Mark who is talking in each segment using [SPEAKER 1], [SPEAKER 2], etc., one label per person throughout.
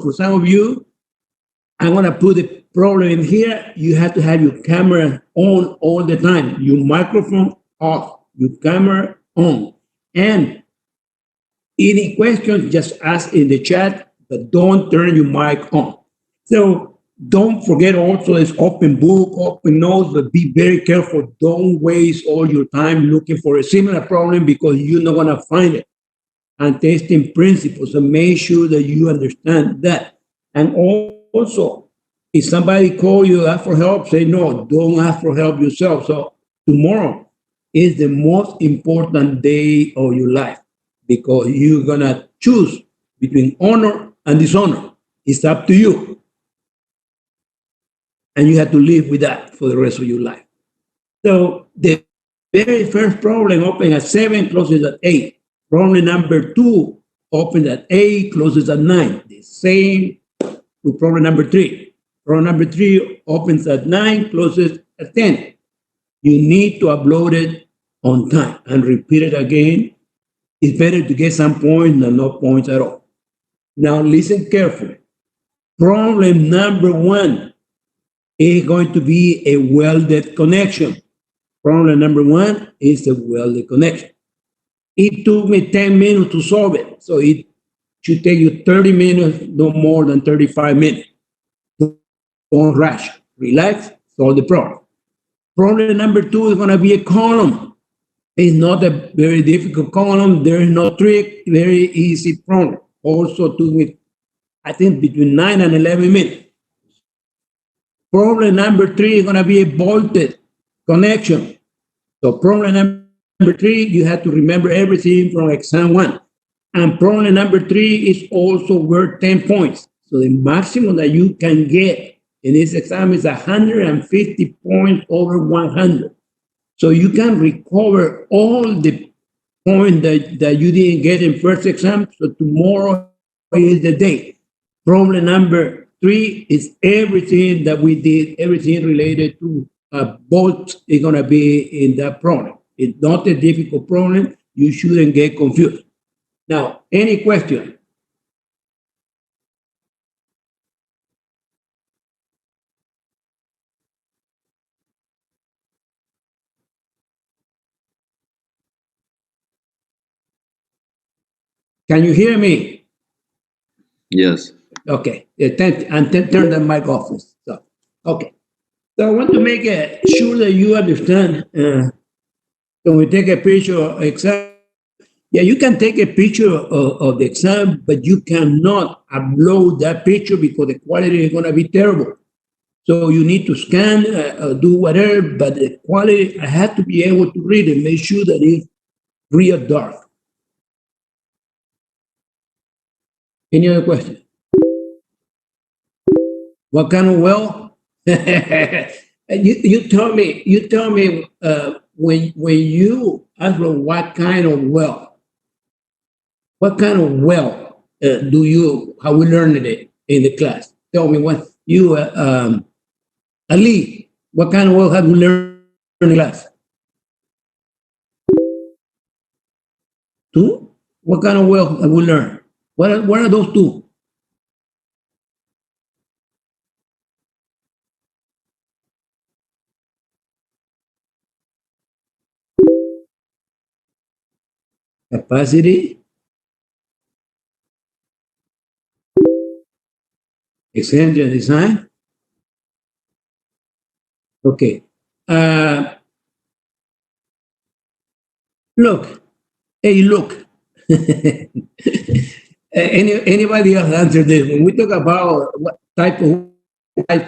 [SPEAKER 1] for some of you, I'm gonna put the problem in here. You have to have your camera on all the time, your microphone off, your camera on. And any questions, just ask in the chat, but don't turn your mic on. So don't forget also this open book, open notes, but be very careful. Don't waste all your time looking for a similar problem because you're not gonna find it. And testing principles. So make sure that you understand that. And also, if somebody call you, ask for help, say no, don't ask for help yourself. So tomorrow is the most important day of your life because you're gonna choose between honor and dishonor. It's up to you. And you have to live with that for the rest of your life. So the very first problem opens at 7, closes at 8. Problem number 2 opens at 8, closes at 9. The same with problem number 3. Problem number 3 opens at 9, closes at 10. You need to upload it on time and repeat it again. It's better to get some points than no points at all. Now listen carefully. Problem number 1 is going to be a welded connection. Problem number 1 is a welded connection. It took me 10 minutes to solve it. So it should take you 30 minutes, no more than 35 minutes. Don't rush. Relax, solve the problem. Problem number 2 is going to be a column. It's not a very difficult column. There is no trick. Very easy problem. Also took me, I think, between 9 and 11 minutes. Problem number 3 is going to be a bolted connection. So problem number 3, you have to remember everything from exam 1. And problem number 3 is also worth 10 points. So the maximum that you can get in this exam is 150 points over 100. So you can recover all the points that you didn't get in first exam. So tomorrow is the day. Problem number 3 is everything that we did, everything related to bolts is going to be in that problem. It's not a difficult problem. You shouldn't get confused. Now, any question? Can you hear me?
[SPEAKER 2] Yes.
[SPEAKER 1] Okay. Turn the mic off. So, okay. So I want to make sure that you understand. When we take a picture of exam, yeah, you can take a picture of the exam, but you cannot upload that picture because the quality is going to be terrible. So you need to scan, do whatever, but the quality, I have to be able to read it, make sure that it's real dark. Any other question? What kind of well? you tell me. You tell me when you ask me what kind of well. What kind of well do you? How we learned it in the class? Tell me what you Ali. What kind of well have you learned in the class? Two. What kind of well have we learned? What are those two? Capacity, extension design. Okay. Look. Hey, look. Anybody else answer this? When we talk about what types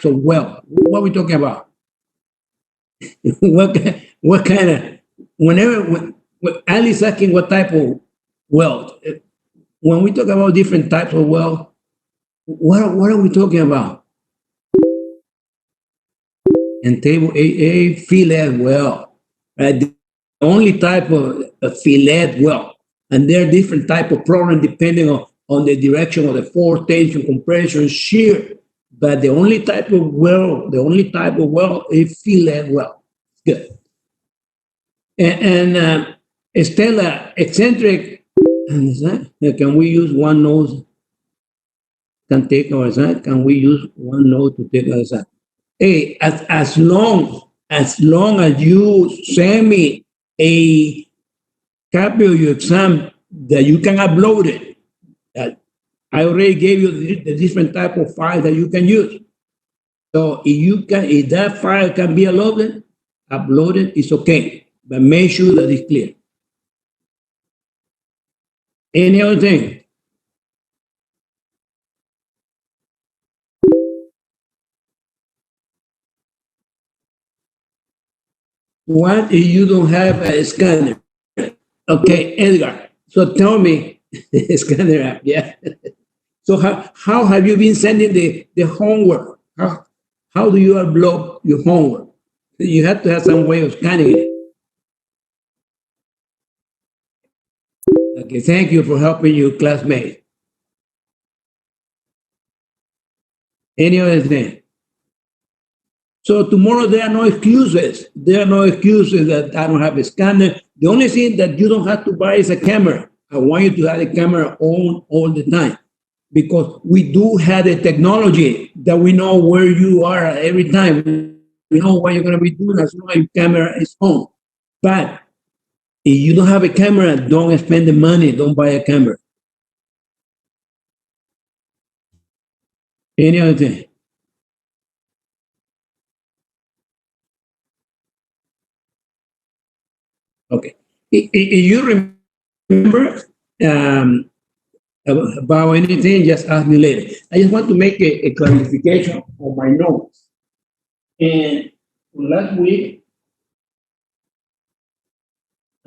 [SPEAKER 1] of well, what are we talking about? what kind of whenever when Ali's asking what type of wealth, when we talk about different types of wealth, what are we talking about? And table AA, fillet well, right? The only type of fillet well, and there are different type of problem depending on the direction of the force, tension, compression, shear. But the only type of well is fillet well. Good. And Stella, eccentric, can we use one nose? can take our side? Can we use one node to take our side? Hey, as long as you send me a copy of your exam that you can upload it, that I already gave you the different type of file that you can use. So if that file can be uploaded, it's okay. But make sure that it's clear. Any other thing? What if you don't have a scanner? Okay, Edgar. So tell me, scanner app, yeah. So how have you been sending the homework? How do you upload your homework? You have to have some way of scanning it. Okay, thank you for helping your classmate. Any other thing? So tomorrow there are no excuses. There are no excuses that I don't have a scanner. The only thing that you don't have to buy is a camera. I want you to have a camera on all the time because we do have the technology that we know where you are at every time. We know what you're going to be doing as long as your camera is on. But if you don't have a camera, don't spend the money. Don't buy a camera. Any other thing? Okay. If you remember um, about anything, just ask me later. I just want to make a clarification on my notes. And last week,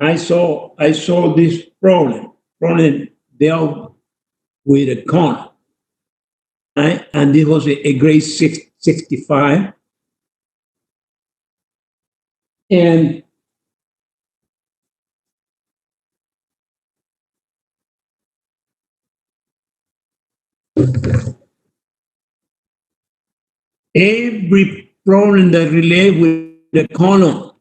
[SPEAKER 1] I saw this problem dealt with a con, right? And this was a grade 65. And every problem that relate with the column,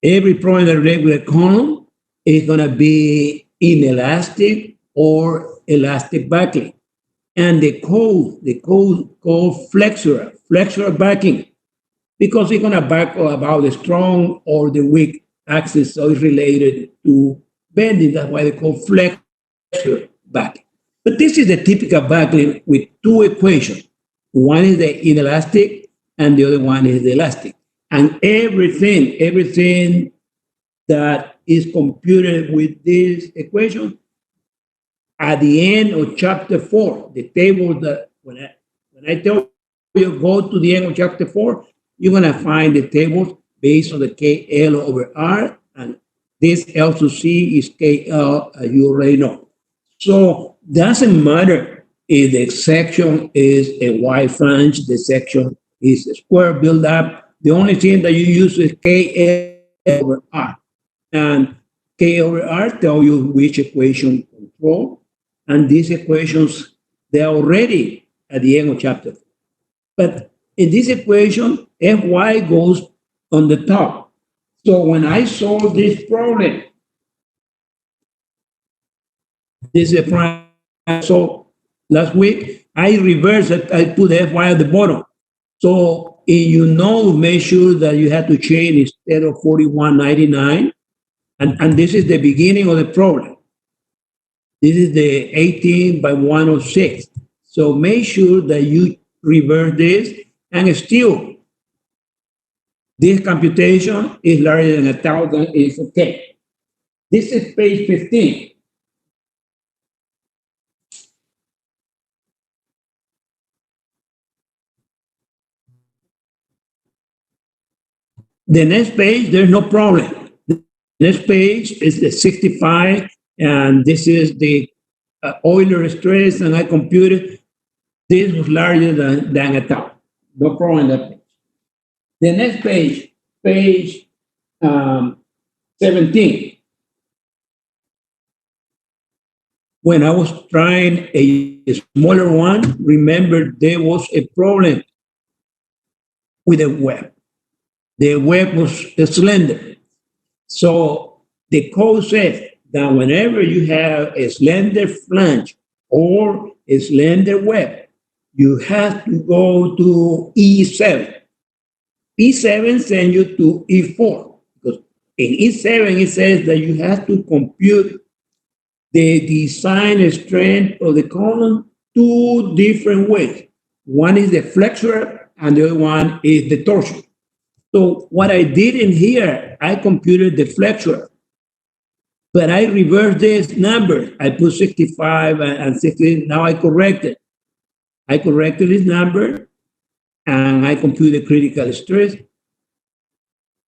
[SPEAKER 1] every problem that relate with a column is going to be inelastic or elastic backing. And the code called flexure backing, because it's going to back about the strong or the weak axis, so it's related to bending. That's why they call flexure backing. But this is the typical backing with two equations. One is the inelastic, and the other one is the elastic. And everything that is computed with this equation at the end of chapter 4, the table that when I tell you go to the end of chapter 4, you're gonna find the tables based on the KL over R, and this L to C is KL, as you already know. So doesn't matter if the section is a Y flange, the section is a square build up. The only thing that you use is KL over R. And K over R tell you which equation control. And these equations, they're already at the end of chapter. But in this equation, Fy goes on the top. So when I solve this problem, this is a problem. So last week, I reversed it. I put Fy at the bottom. So if you know, make sure that you have to change instead of 4199. And this is the beginning of the problem. This is the 18 by 106. So make sure that you reverse this, and still, this computation is larger than 1,000, is okay. This is page 15. The next page, there's no problem. The next page is the 65, and this is the Euler stress, and I computed this was larger than 1,000. No problem in that page. The next page, page 17. When I was trying a smaller one, remember there was a problem with the web. The web was slender. So the code says that whenever you have a slender flange or a slender web, you have to go to E7. E7 sends you to E4 because in E7 it says that you have to compute the design strength of the column two different ways. One is the flexure and the other one is the torsion. So what I did in here, I computed the flexure, but I reversed this number. I put 65 and 60. Now I corrected. I corrected this number and I computed critical stress.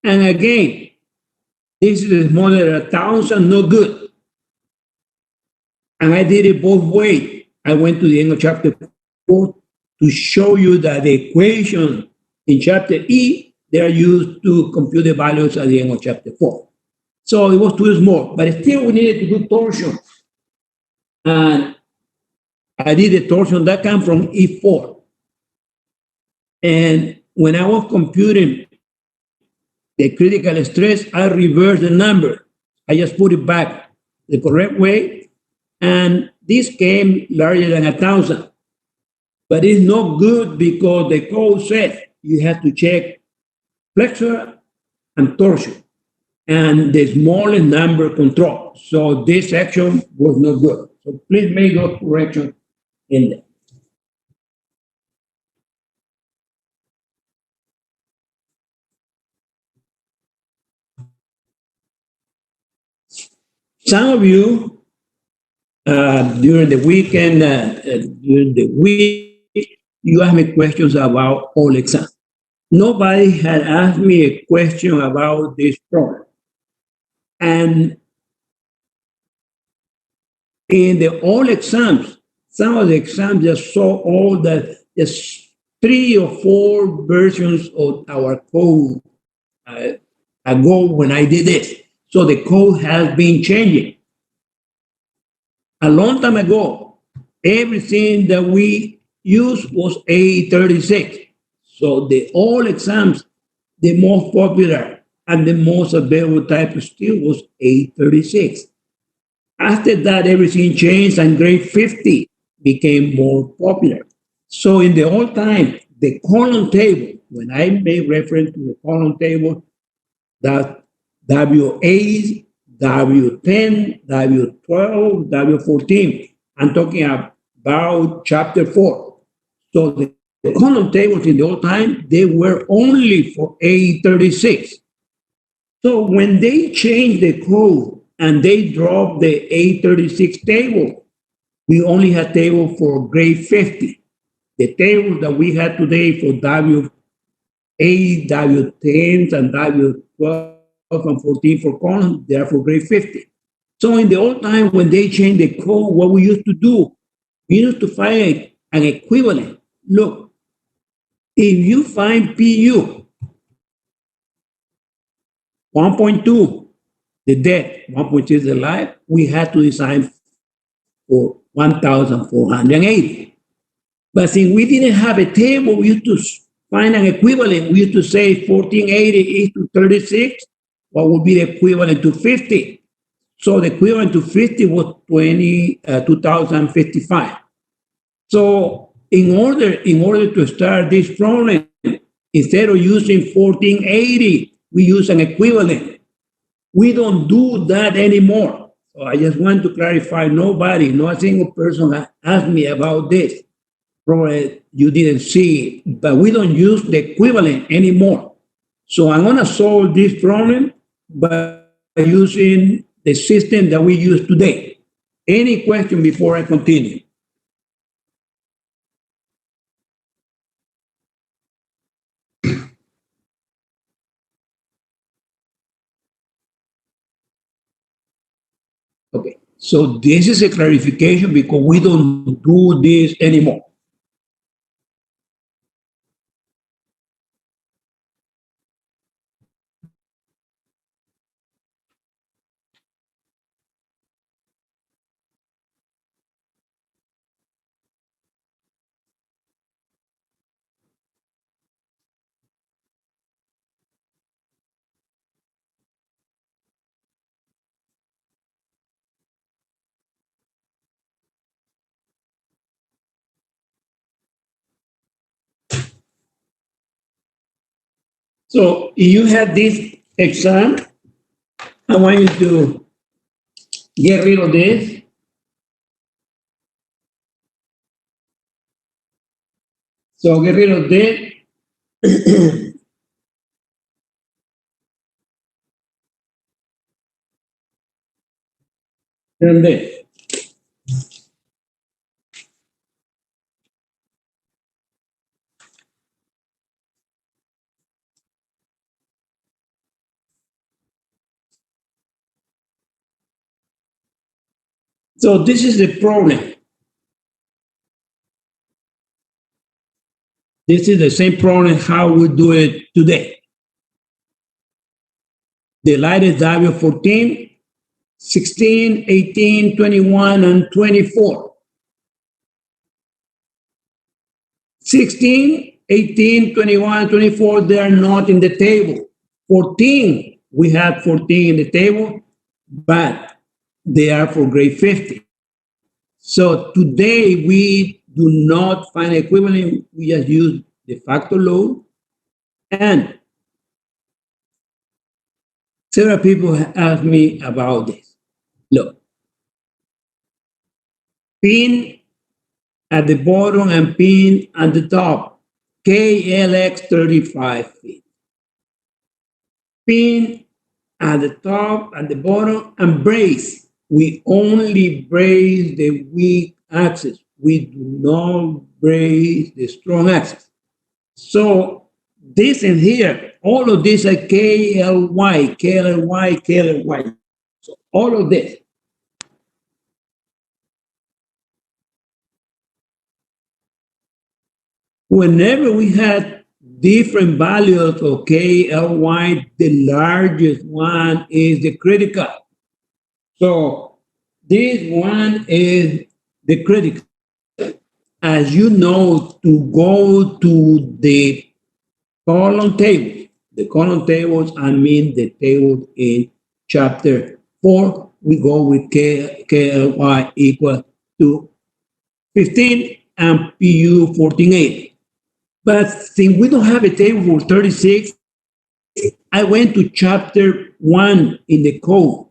[SPEAKER 1] And again, this is more than 1,000, no good. And I did it both ways. I went to the end of chapter 4 to show you that the equations in chapter E, they are used to compute the values at the end of chapter 4. So it was too small, but still we needed to do torsion. And I did the torsion that came from E4. And when I was computing the critical stress, I reversed the number. I just put it back the correct way. And this came larger than 1,000. But it's not good because the code says you have to check flexure and torsion and the smallest number control. So this section was not good. So please make those corrections in there. Some of you during the weekend, during the week, you ask me questions about all exams. Nobody had asked me a question about this problem. And in the all exams, some of the exams just saw all the just 3 or 4 versions of our code uh, ago when I did this. So the code has been changing. A long time ago, everything that we used was A36. So the all exams, the most popular and the most available type of steel was A36. After that, everything changed and grade 50 became more popular. So in the old time, the column table, when I make reference to the column table, that W8, W10, W12, W14, I'm talking about chapter 4. So the column tables in the old time, they were only for A36. So when they changed the code and they dropped the A36 table, we only had table for grade 50. The table that we had today for W8, W10s, and W12 and 14 for column, they are for grade 50. So in the old time, when they changed the code, what we used to do, we used to find an equivalent. Look, if you find PU 1.2, the dead, 1.6 the life, we had to design for 1,480. But since we didn't have a table, we used to find an equivalent. We used to say 1480 is to 36, what would be the equivalent to 50? So the equivalent to 50 was 2055. So in order to start this problem, instead of using 1480, we use an equivalent. We don't do that anymore. So I just want to clarify, nobody, not a single person asked me about this. Probably you didn't see it, but we don't use the equivalent anymore. So I'm gonna solve this problem by using the system that we use today. Any question before I continue? Okay, so this is a clarification because we don't do this anymore. So if you have this exam, I want you to get rid of this. So get rid of this. And this. So this is the problem. This is the same problem how we do it today. The light is W 14, 16, 18, 21, and 24. 16, 18, 21, 24, they are not in the table. 14, we have 14 in the table, but they are for grade 50. So today we do not find equivalent. We just use the factor load. And several people have asked me about this. Look, pin at the bottom and pin at the top, KLX 35 feet. Pin at the top, at the bottom, and brace. We only brace the weak axis. We do not brace the strong axis. So this in here, all of these are KLY, KLY, KLY. So all of this. Whenever we had different values of KLY, the largest one is the critical. So this one is the critical. As you know, to go to the column table, the column tables, I mean the table in chapter 4, we go with KLY equal to 15 and PU 1480. But since we don't have a table for 36, I went to chapter 1 in the code.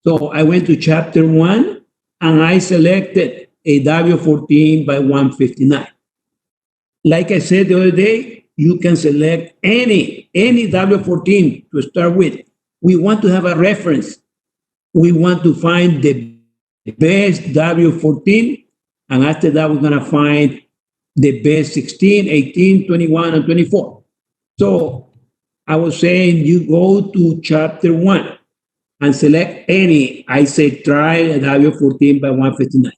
[SPEAKER 1] So I went to chapter 1 and I selected a W14 by 159. Like I said the other day, you can select any W14 to start with. We want to have a reference. We want to find the best W14, and after that, we're going to find the best 16, 18, 21, and 24. So I was saying you go to chapter 1 and select any. I say try a W14 by 159.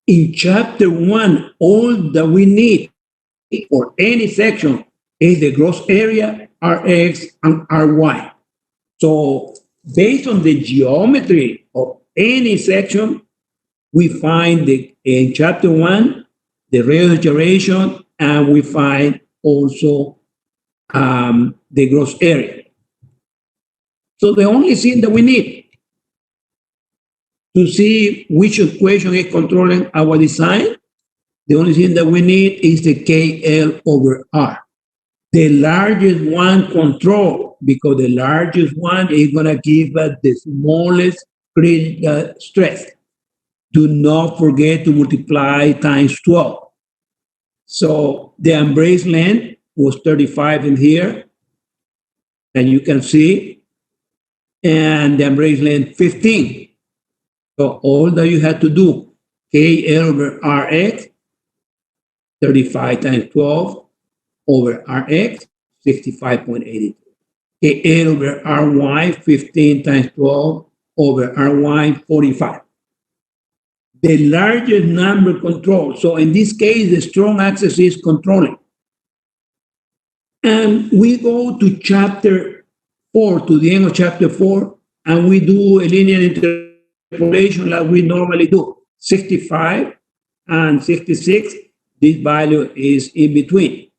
[SPEAKER 1] In chapter 1, all that we need for any section is the gross area, Rx, and Ry. So based on the geometry of any section, we find in chapter 1 the radius gyration, and we find also the gross area. So the only thing that we need to see which equation is controlling our design, the only thing that we need is the KL over R. The largest one control, because the largest one is going to give us the smallest critical stress. Do not forget to multiply times 12. So the embrace length was 35 in here, and you can see, and the embrace length 15. So all that you have to do, KL over Rx, 35 times 12 over Rx, 65.82. KL over Ry, 15 times 12 over Ry, 45. The largest number control. So in this case, the strong axis is controlling. And we go to chapter 4, to the end of chapter 4, and we do a linear interpolation like we normally do. 65 and 66, this value is in between.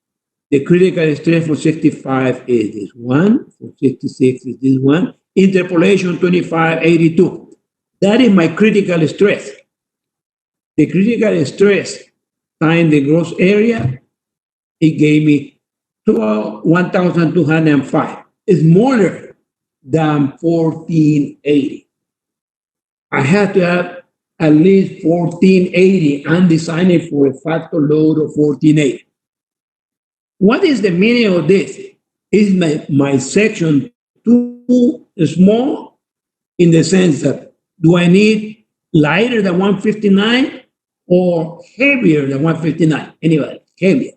[SPEAKER 1] The critical stress for 65 is this one, for 66 is this one. Interpolation 25, 82. That is my critical stress. The critical stress times the gross area, it gave me 1205 is smaller than 1480. I have to have at least 1480. I'm designing for a factor load of 1480. What is the meaning of this? Is my section too small in the sense that do I need lighter than 159 or heavier than 159? Anyway, heavier.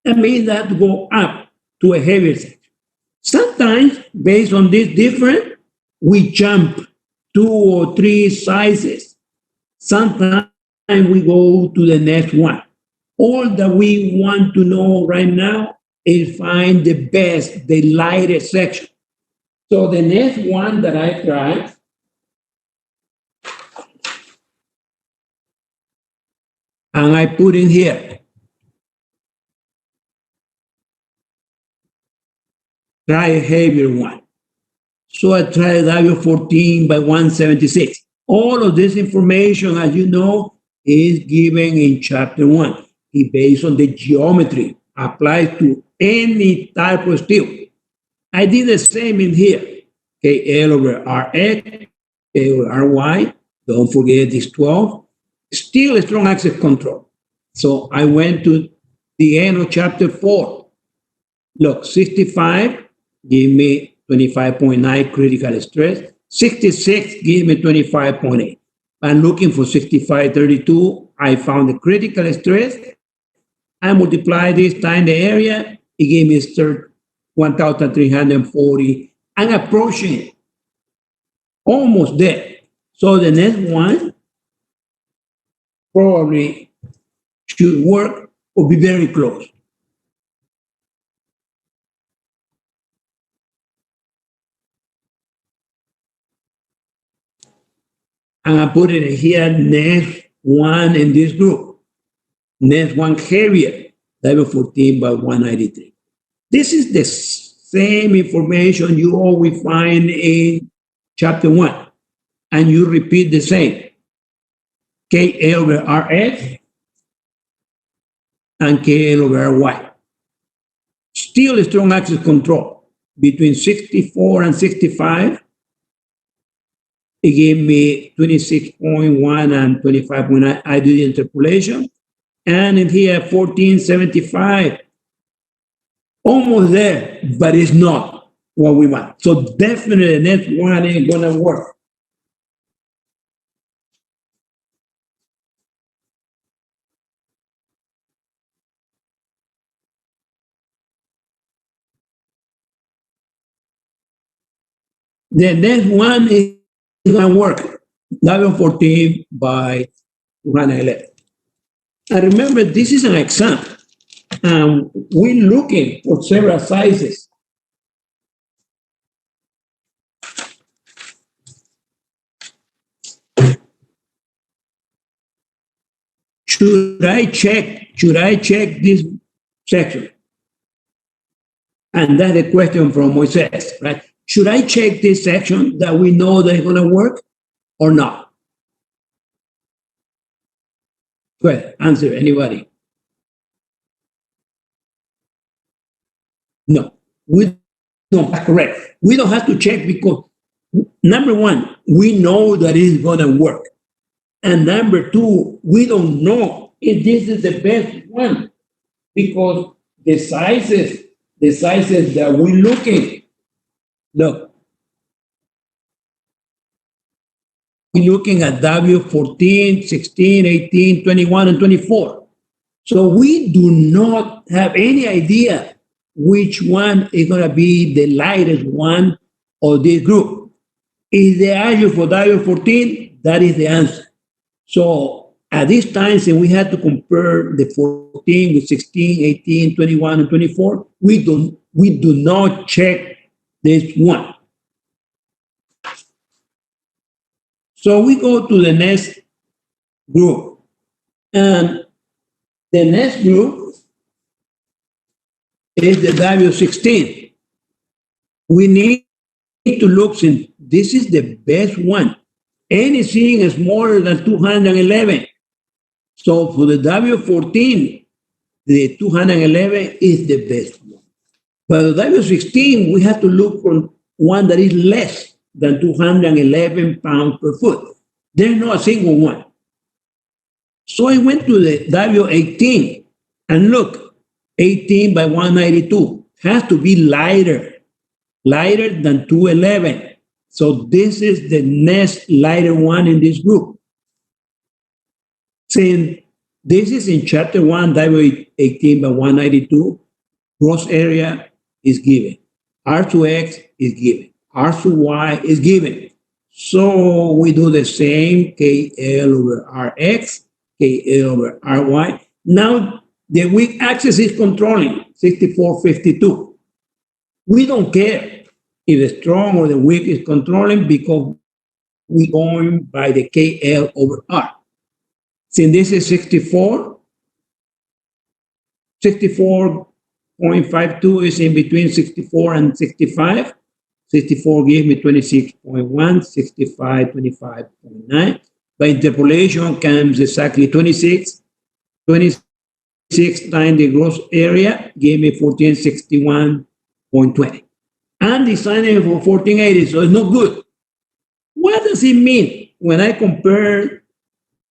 [SPEAKER 1] That means I have to go up to a heavier section. Sometimes, based on this difference, we jump 2 or 3 sizes. Sometimes we go to the next one. All that we want to know right now is find the best, the lightest section. So the next one that I tried, and I put in here, try a heavier one. So I tried W14 by 176. All of this information, as you know, is given in chapter 1. It's based on the geometry, applies to any type of steel. I did the same in here. KL over RX, K over RY. Don't forget this 12. Still a strong axis control. So I went to the end of chapter 4. Look, 65 give me 25.9 critical stress. 66 give me 25.8. I'm looking for 65.32. I found the critical stress. I multiply this time the area. It gave me 1,340. I'm approaching it. Almost there. So the next one probably should work or be very close. And I put it here, next one in this group. Next one heavier, level 14 by 193. This is the same information you always find in chapter 1. And you repeat the same. KL over RX and KL over RY. Still a strong axis control. Between 64 and 65, it gave me 26.1 and 25.9. I did the interpolation. And in here, 1475, almost there, but it's not what we want. So definitely the next one ain't gonna work. The next one is gonna work. Level 14 by 111. And remember, this is an exam. We're looking for several sizes. Should I check this section? And that's the question from Moises, right? Should I check this section that we know that it's gonna work or not? Go ahead, answer, anybody. No, we don't, correct. We don't have to check because number one, we know that it's gonna work. And number two, we don't know if this is the best one because the sizes that we're looking, look, we're looking at W14, 16, 18, 21, and 24. So we do not have any idea which one is going to be the lightest one of this group. Is the answer for W14? That is the answer. So at this time, since we had to compare the 14 with 16, 18, 21, and 24, we do not check this one. So we go to the next group. And the next group is the W16. We need to look, since this is the best one. Anything is smaller than 211. So for the W14, the 211 is the best one. But the W16, we have to look for one that is less than 211 pounds per foot. There's not a single one. So I went to the W18 and look, 18 by 192 has to be lighter than 211. So this is the next lighter one in this group. Since this is in chapter 1, W18 by 192, gross area is given. R2X is given. R2Y is given. So we do the same, KL over Rx, KL over Ry. Now the weak axis is controlling, 6452. We don't care if the strong or the weak is controlling because we're going by the KL over R. Since this is 64.52 is in between 64 and 65. 64 gives me 26.1, 65, 25.9. By interpolation comes exactly 26. 26 times the gross area gave me 1461.20. I'm designing for 1480, so it's not good. What does it mean when I compare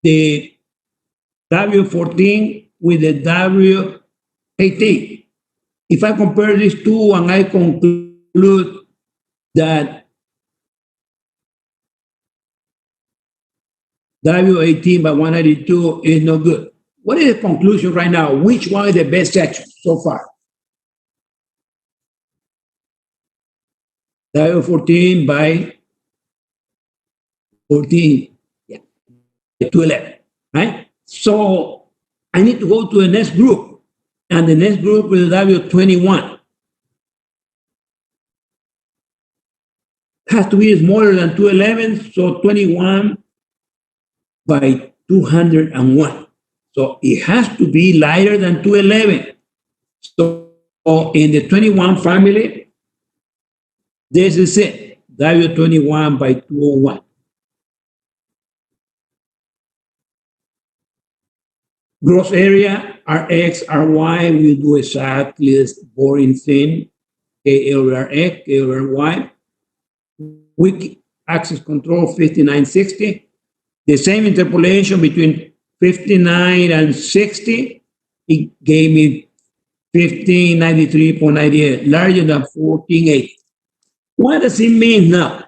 [SPEAKER 1] the W14 with the W18? If I compare these two and I conclude that W18 by 182 is no good, what is the conclusion right now? Which one is the best section so far? W14 by 14, yeah, 211, right? So I need to go to the next group, and the next group is W21. Has to be smaller than 211, so 21 by 201. So it has to be lighter than 211. So in the 21 family, this is it, W21 by 201. Gross area, Rx, Ry, we do exactly this boring thing, K over Rx, K over Y. Weak axis control 5960. The same interpolation between 59 and 60, it gave me 1593.98, larger than 1480. What does it mean now?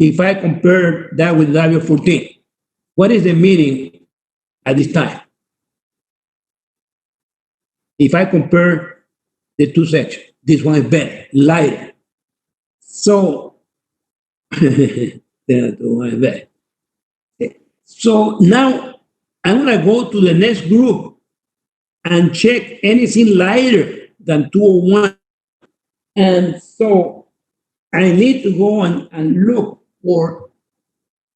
[SPEAKER 1] If I compare that with W14, what is the meaning at this time? If I compare the two sections, this one is better, lighter. So, so now I'm going to go to the next group and check anything lighter than 201. And so I need to go and look for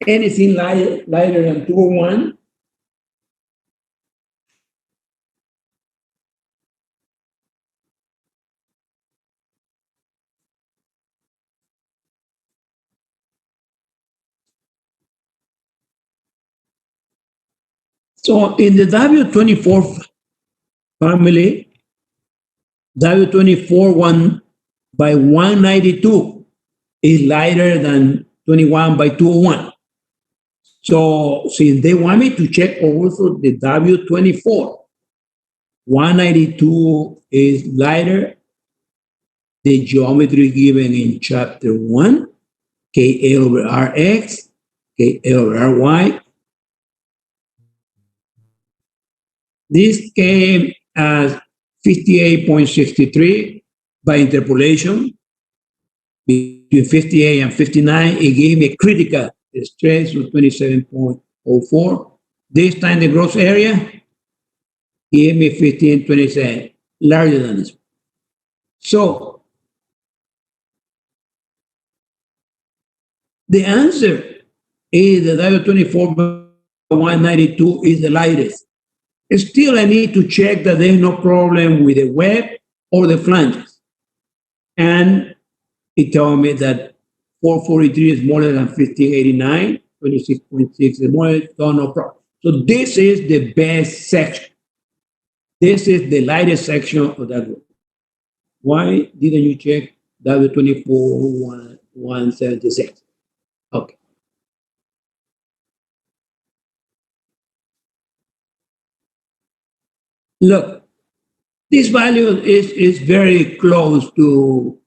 [SPEAKER 1] anything lighter than 201. So in the W24 family, W24 1 by 192 is lighter than 21 by 201. So since they want me to check also the W24, 192 is lighter. The geometry given in chapter 1, KA over Rx, KA over Ry. This came as 58.63 by interpolation. Between 58 and 59, it gave me a critical stress of 27.04. This time the gross area gave me 1527, larger than this. So the answer is that W24 by 192 is the lightest. Still, I need to check that there's no problem with the web or the flanges. And it told me that 443 is smaller than 1589, 26.6 is smaller, so no problem. So this is the best section. This is the lightest section of that group. Why didn't you check W24 176? Okay. Look, this value is very close to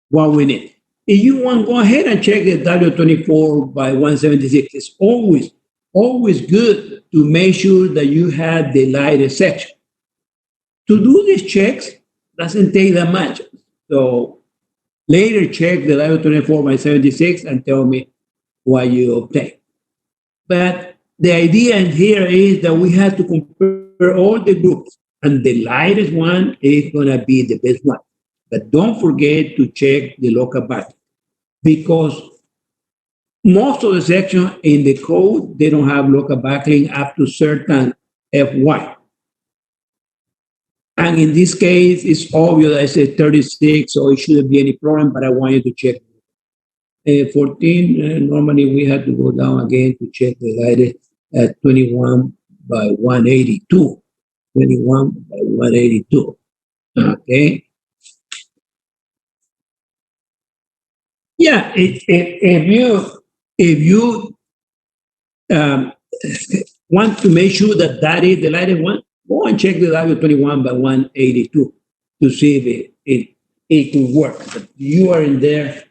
[SPEAKER 1] what we need. If you want, go ahead and check the W24 by 176. It's always good to make sure that you have the lightest section. To do these checks doesn't take that much. So later check the W24 by 76 and tell me what you obtain. But the idea here is that we have to compare all the groups, and the lightest one is going to be the best one. But don't forget to check the local backlink, because most of the sections in the code, they don't have local backlink up to certain FY. And in this case, it's obvious that it's a 36, so it shouldn't be any problem, but I want you to check. 14, normally we have to go down again to check the latest at 21 by 182. 21 by 182. Okay. Yeah, if you um, want to make sure that that is the latest one, go and check the W21 by 182 to see if it can work. But you are in there,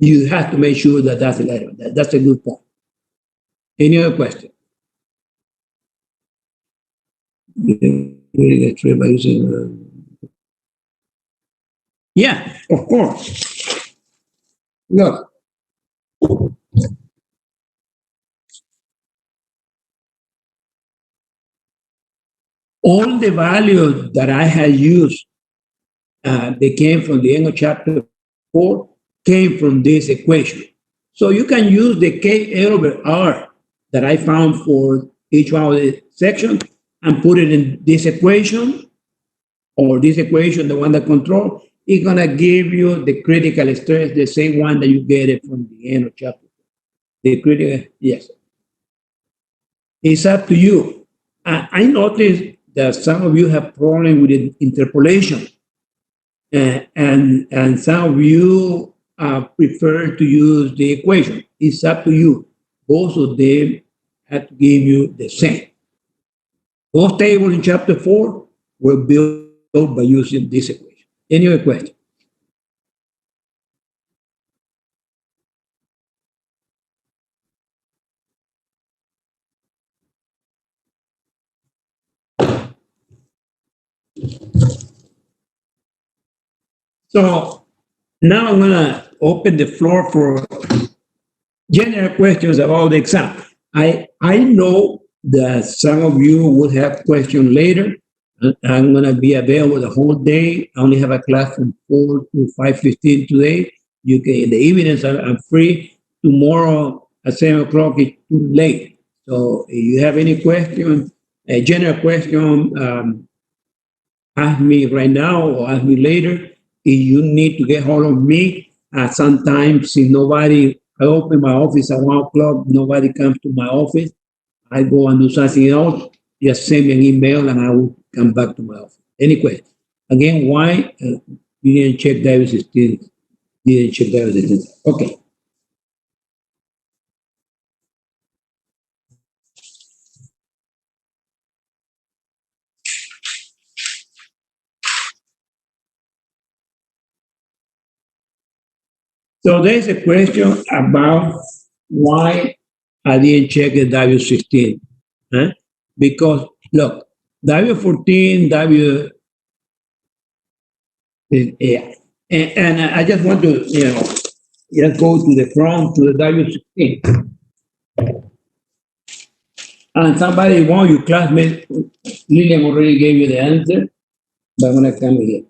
[SPEAKER 1] you have to make sure that that's the latest one. That's a good point. Any other question? Yeah, of course. Look, all the values that I had used, they came from the end of chapter 4, came from this equation. So you can use the K over R that I found for each one of the sections and put it in this equation, or this equation, the one that control, it's going to give you the critical stress, the same one that you get it from the end of chapter. The critical, yes. It's up to you. I noticed that some of you have problem with interpolation, and some of you prefer to use the equation. It's up to you. Both of them have to give you the same. Those tables in chapter 4 were built by using this equation. Any other question? So now I'm going to open the floor for general questions about the exam. I know that some of you will have questions later. I'm going to be available the whole day. I only have a class from 4 to 5:15 today. You can, in the evenings, I'm free. Tomorrow at 7 o'clock, it's too late. So if you have any question, a general question, ask me right now or ask me later. If you need to get hold of me, sometimes if nobody, I open my office at 1 o'clock, nobody comes to my office, I go and do something else, just send me an email and I will come back to my office. Any question? Again, why you didn't check Davis still? Didn't check Davis still? Okay. So there's a question about why I didn't check the W16. Huh? Because look, W14, yeah. And I just want to, just go to the front to the W16. And somebody, one of your classmates, Lillian already gave you the answer, but I'm going to come here.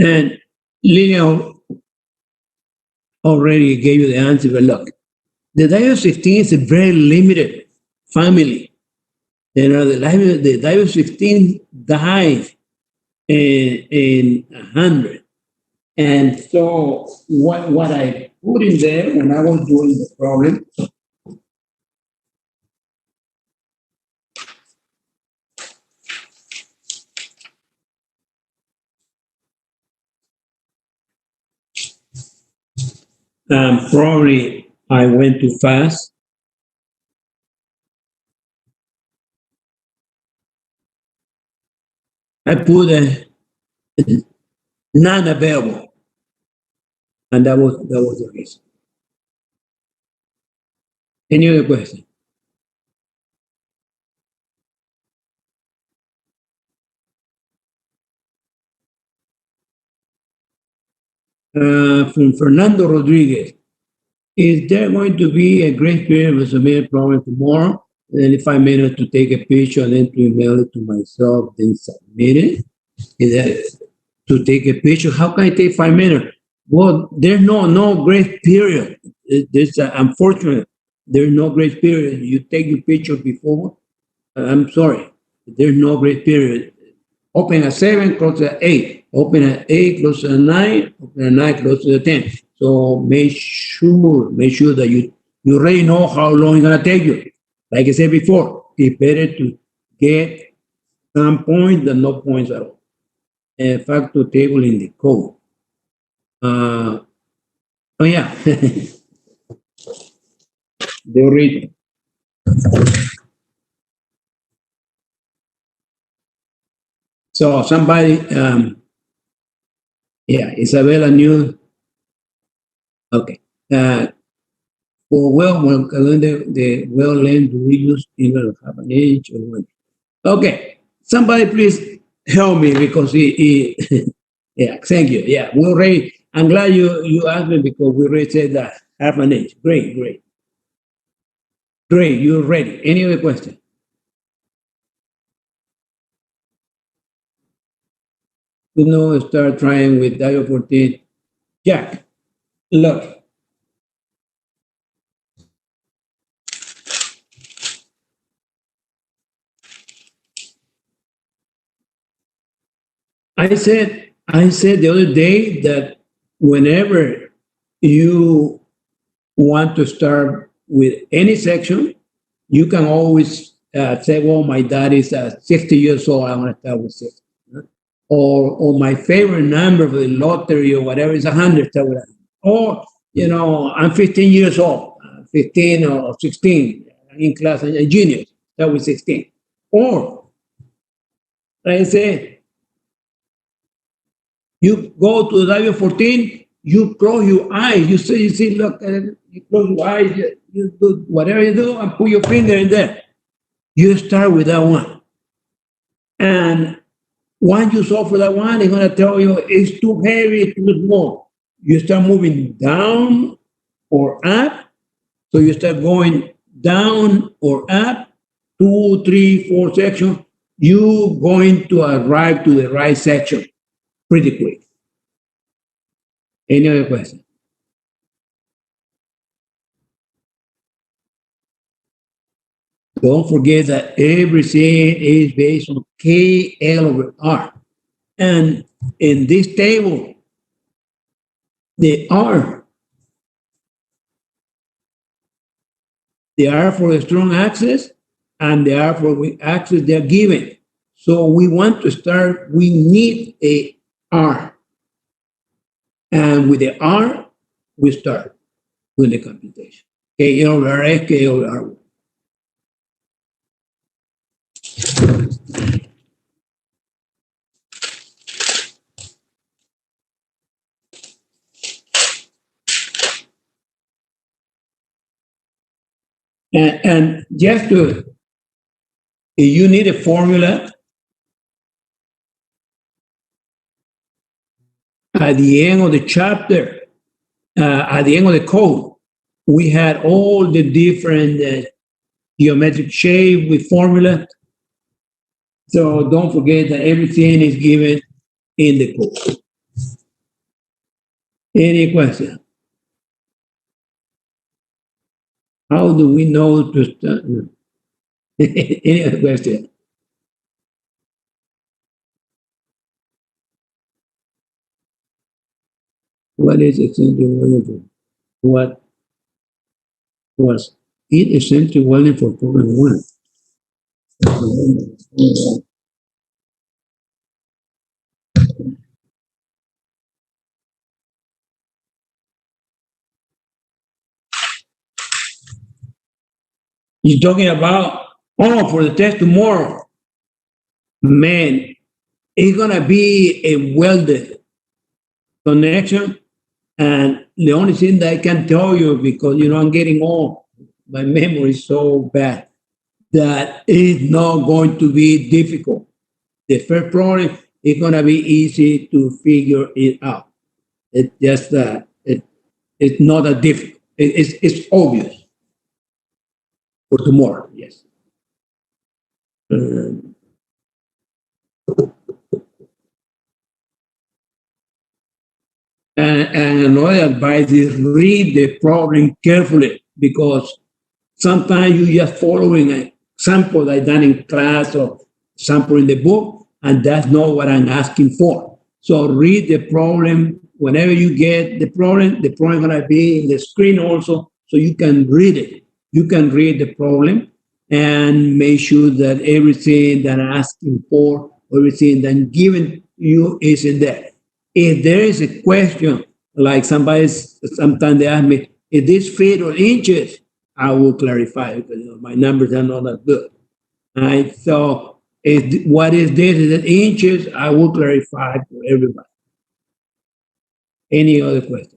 [SPEAKER 1] And Lillian already gave you the answer, but look, the W16 is a very limited family. The W16 dies in 100. And so what I put in there when I was doing the problem, probably I went too fast. I put a non-available, and that was the reason. Any other question? From Fernando Rodriguez. Is there going to be a grace period with submit problem tomorrow? Then 5 minutes to take a picture and then to email it to myself, then submit it? Is that to take a picture? How can I take 5 minutes? Well, there's no grace period. There's unfortunate. There's no grace period. You take your picture before. I'm sorry. There's no grace period. Open at 7, close at 8. Open at 8, close at 9. Open at 9, close to 10. So make sure that you already know how long it's gonna take you. Like I said before, it's better to get some points than no points at all. Factor table in the code. Oh yeah, the original. So somebody, yeah, Isabella knew. Okay. For well calendar, the well length do we use in half an inch or one? Okay. Somebody please help me because yeah, thank you. Yeah, we already, I'm glad you asked me because we already said that half an inch. Great, great. Great, you're ready. Any other question? You know, start trying with Dio 14. Jack, look, I said the other day that whenever you want to start with any section, you can always say, well, my dad is 60 years old, I want to start with 60. Or my favorite number of the lottery or whatever is 100, start with 100. Or, I'm 15 years old, 15 or 16 in class, a junior, start with 16. Or, like I say, you go to the W14, you close your eyes. You see, look, you close your eyes, you do whatever you do, and put your finger in there. You start with that one. And once you solve for that one, they're going to tell you it's too heavy, it's too small. You start moving down or up. So you start going down or up, 2, 3, 4 sections. You're going to arrive to the right section pretty quick. Any other question? Don't forget that everything is based on KL over R. And in this table, the R, for the strong axis and the R for weak axis, they're given. So we want to start, we need a R. And with the R, we start with the computation. KL over R, KL over R. And just to, if you need a formula at the end of the chapter, at the end of the code, we had all the different geometric shape with formula. So don't forget that everything is given in the code. Any question? How do we know to start? Any other question? What is essentially welding for? What was it essentially welding for problem one? He's talking about, oh, for the test tomorrow. Man, it's gonna be a welded connection. And the only thing that I can tell you, because I'm getting old, my memory is so bad that it's not going to be difficult. The first problem is gonna be easy to figure it out. It's just it's not a difficult. It's obvious for tomorrow. Yes. Um, and another advice is read the problem carefully, because sometimes you just following a sample like done in class or sample in the book, and that's not what I'm asking for. So read the problem. Whenever you get the problem gonna be in the screen also, so you can read it. You can read the problem and make sure that everything that I'm asking for, everything that I'm giving you is in there. If there is a question, like sometimes they ask me, is this feet or inches? I will clarify because my numbers are not that good. Right? So what is this? Is it inches? I will clarify for everybody. Any other question?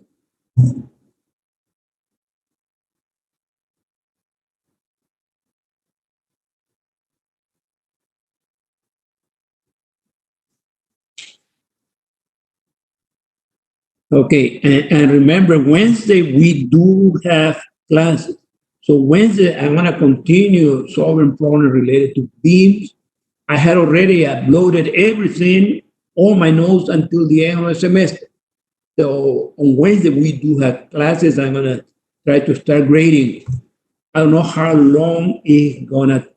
[SPEAKER 1] Okay, and remember, Wednesday we do have classes. So Wednesday I'm gonna continue solving problems related to beams. I had already uploaded everything, all my notes until the end of the semester. So on Wednesday we do have classes. I'm gonna try to start grading. I don't know how long it's gonna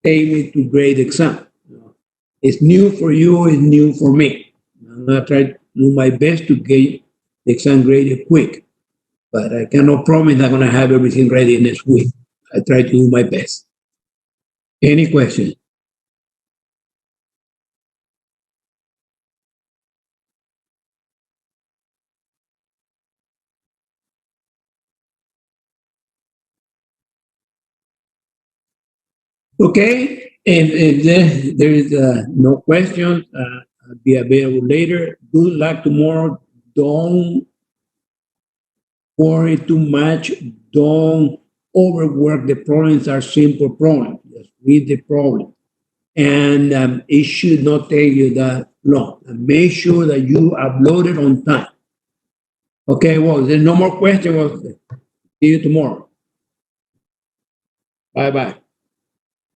[SPEAKER 1] take me to grade the exam. It's new for you, it's new for me. I'm gonna try to do my best to get the exam graded quick, but I cannot promise I'm gonna have everything ready next week. I try to do my best. Any questions? Okay, if there is no questions, I'll be available later. Good luck tomorrow. Don't worry too much. Don't overwork. The problems are simple problems. Just read the problem. And it should not take you that long. And make sure that you upload it on time. Okay, well, there's no more questions. Well, see you tomorrow. Bye bye.